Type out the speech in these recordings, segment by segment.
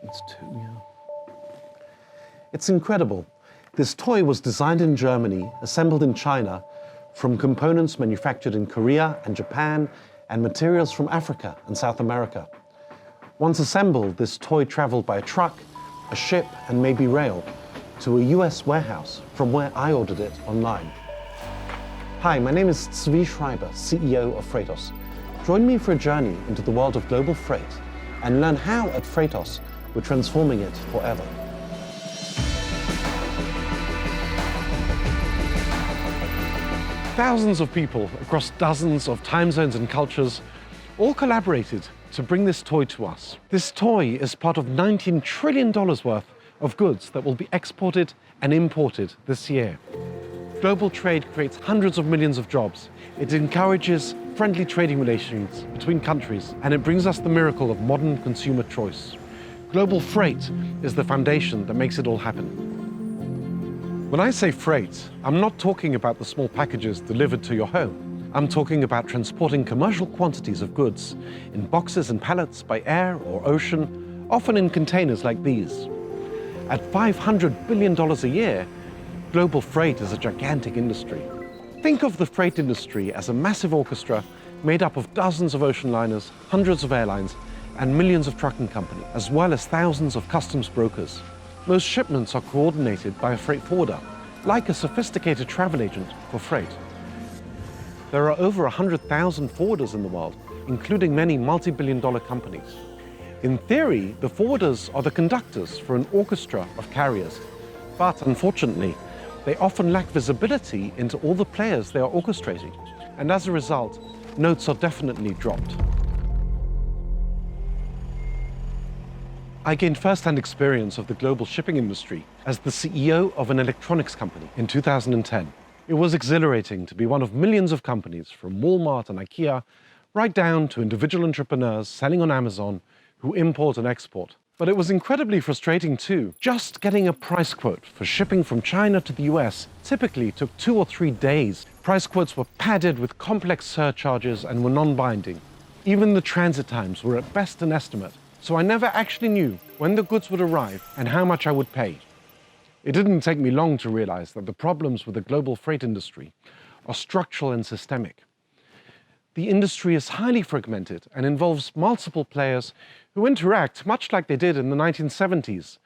It's two, yeah. It's incredible. This toy was designed in Germany, assembled in China, from components manufactured in Korea and Japan, and materials from Africa and South America. Once assembled, this toy traveled by a truck, a ship, and maybe rail to a US warehouse from where I ordered it online. Hi, my name is Zvi Schreiber, CEO of Freightos. Join me for a journey into the world of global freight and learn how at Freightos we're transforming it forever. Thousands of people across dozens of time zones and cultures all collaborated to bring this toy to us. This toy is part of $19 trillion worth of goods that will be exported and imported this year. Global trade creates hundreds of millions of jobs. It encourages friendly trading relations between countries, and it brings us the miracle of modern consumer choice. Global freight is the foundation that makes it all happen. When I say freight, I'm not talking about the small packages delivered to your home. I'm talking about transporting commercial quantities of goods in boxes and pallets by air or ocean, often in containers like these. At $500 billion a year, global freight is a gigantic industry. Think of the freight industry as a massive orchestra made up of dozens of ocean liners, hundreds of airlines, and millions of trucking companies, as well as thousands of customs brokers. Most shipments are coordinated by a freight forwarder, like a sophisticated travel agent for freight. There are over 100,000 forwarders in the world, including many multi-billion-dollar companies. In theory, the forwarders are the conductors for an orchestra of carriers, but unfortunately, they often lack visibility into all the players they are orchestrating, and as a result, notes are definitely dropped. I gained first-hand experience of the global shipping industry as the CEO of an electronics company in 2010. It was exhilarating to be one of millions of companies, from Walmart and IKEA, right down to individual entrepreneurs selling on Amazon who import and export. But it was incredibly frustrating too. Just getting a price quote for shipping from China to the US typically took 2 or 3 days. Price quotes were padded with complex surcharges and were non-binding. Even the transit times were at best an estimate, so I never actually knew when the goods would arrive and how much I would pay. It didn't take me long to realize that the problems with the global freight industry are structural and systemic. The industry is highly fragmented and involves multiple players who interact much like they did in the 1970s.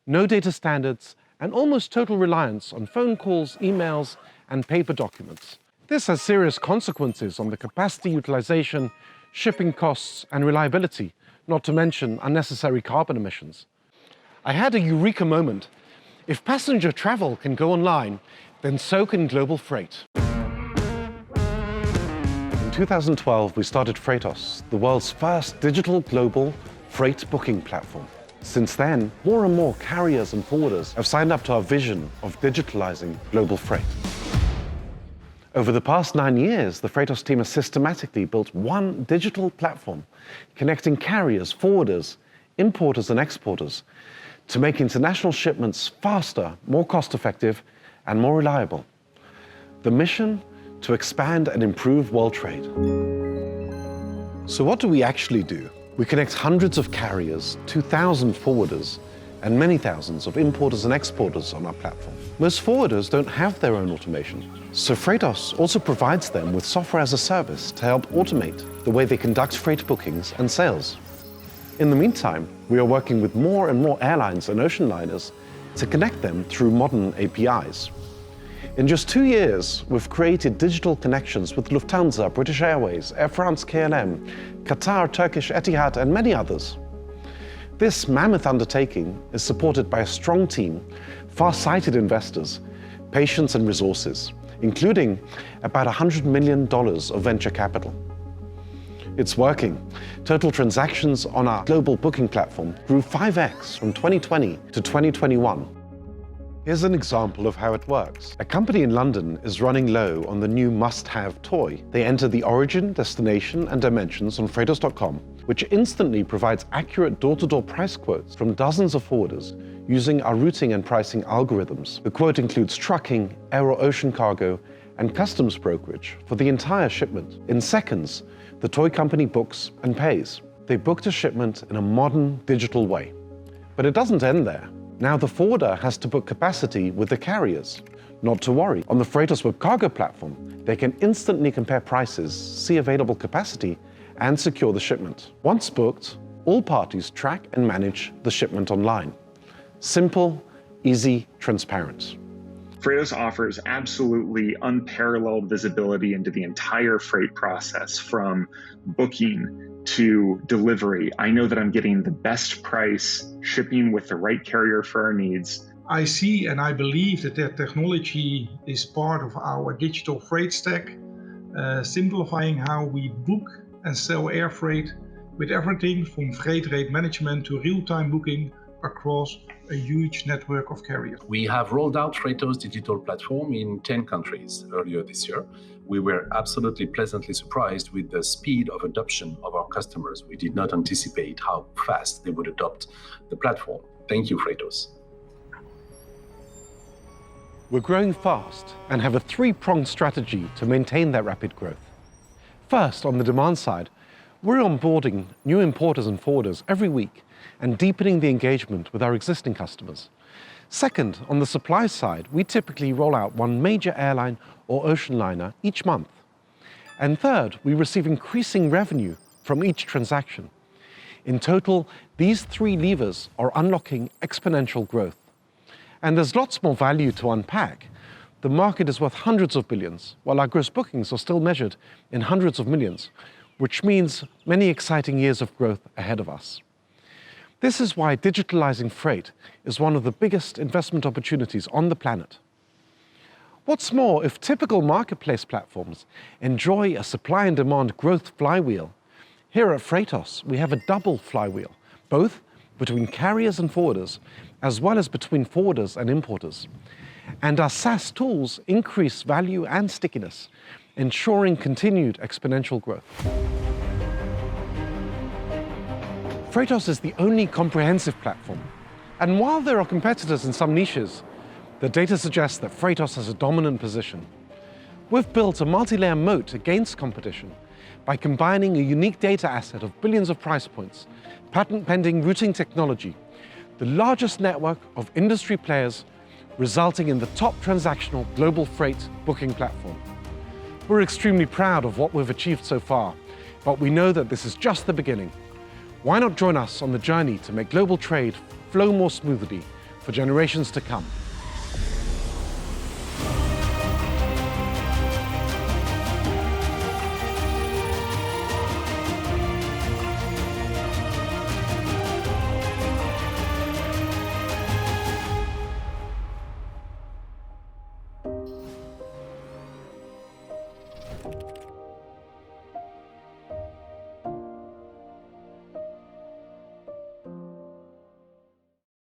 No data standards and almost total reliance on phone calls, emails, and paper documents. This has serious consequences on the capacity utilization, shipping costs, and reliability, not to mention unnecessary carbon emissions. I had a eureka moment. If passenger travel can go online, then so can global freight. In 2012, we started Freightos, the world's first digital global freight booking platform. Since then, more and more carriers and forwarders have signed up to our vision of digitalizing global freight. Over the past 9 years, the Freightos team has systematically built one digital platform connecting carriers, forwarders, importers, and exporters to make international shipments faster, more cost-effective, and more reliable. The mission? To expand and improve world trade. So what do we actually do? We connect hundreds of carriers, 2,000 forwarders, and many thousands of importers and exporters on our platform. Most forwarders don't have their own automation, so Freightos also provides them with software as a service to help automate the way they conduct freight bookings and sales. In the meantime, we are working with more and more airlines and ocean liners to connect them through modern APIs. In just 2 years, we've created digital connections with Lufthansa, British Airways, Air France KLM, Qatar, Turkish Etihad, and many others. This mammoth undertaking is supported by a strong team, far-sighted investors, patience and resources, including about $100 million of venture capital. It's working. Total transactions on our global booking platform grew 5x from 2020 to 2021. Here's an example of how it works. A company in London is running low on the new must-have toy. They enter the origin, destination, and dimensions on Freightos.com, which instantly provides accurate door-to-door price quotes from dozens of forwarders using our routing and pricing algorithms. The quote includes trucking, air or ocean cargo, and customs brokerage for the entire shipment. In seconds, the toy company books and pays. They booked a shipment in a modern, digital way. But it doesn't end there. Now the forwarder has to book capacity with the carriers. Not to worry, on the Freightos web cargo platform, they can instantly compare prices, see available capacity, and secure the shipment. Once booked, all parties track and manage the shipment online. Simple, easy, transparent. Freightos offers absolutely unparalleled visibility into the entire freight process, from booking to delivery. I know that I'm getting the best price, shipping with the right carrier for our needs. I see and I believe that technology is part of our digital freight stack, simplifying how we book and sell air freight, with everything from freight rate management to real-time booking across a huge network of carriers. We have rolled out Freightos digital platform in 10 countries earlier this year. We were absolutely pleasantly surprised with the speed of adoption of our customers. We did not anticipate how fast they would adopt the platform. Thank you, Freightos. We're growing fast and have a three-pronged strategy to maintain that rapid growth. First, on the demand side, we're onboarding new importers and forwarders every week and deepening the engagement with our existing customers. Second, on the supply side, we typically roll out one major airline or ocean liner each month. And third, we receive increasing revenue from each transaction. In total, these three levers are unlocking exponential growth. And there's lots more value to unpack. The market is worth hundreds of billions, while our gross bookings are still measured in hundreds of millions, which means many exciting years of growth ahead of us. This is why digitalizing freight is one of the biggest investment opportunities on the planet. What's more, if typical marketplace platforms enjoy a supply and demand growth flywheel, here at Freightos, we have a double flywheel, both between carriers and forwarders, as well as between forwarders and importers. And our SaaS tools increase value and stickiness, ensuring continued exponential growth. Freightos is the only comprehensive platform. And while there are competitors in some niches, the data suggests that Freightos has a dominant position. We've built a multi-layer moat against competition by combining a unique data asset of billions of price points, patent-pending routing technology, the largest network of industry players, resulting in the top transactional global freight booking platform. We're extremely proud of what we've achieved so far, but we know that this is just the beginning. Why not join us on the journey to make global trade flow more smoothly for generations to come?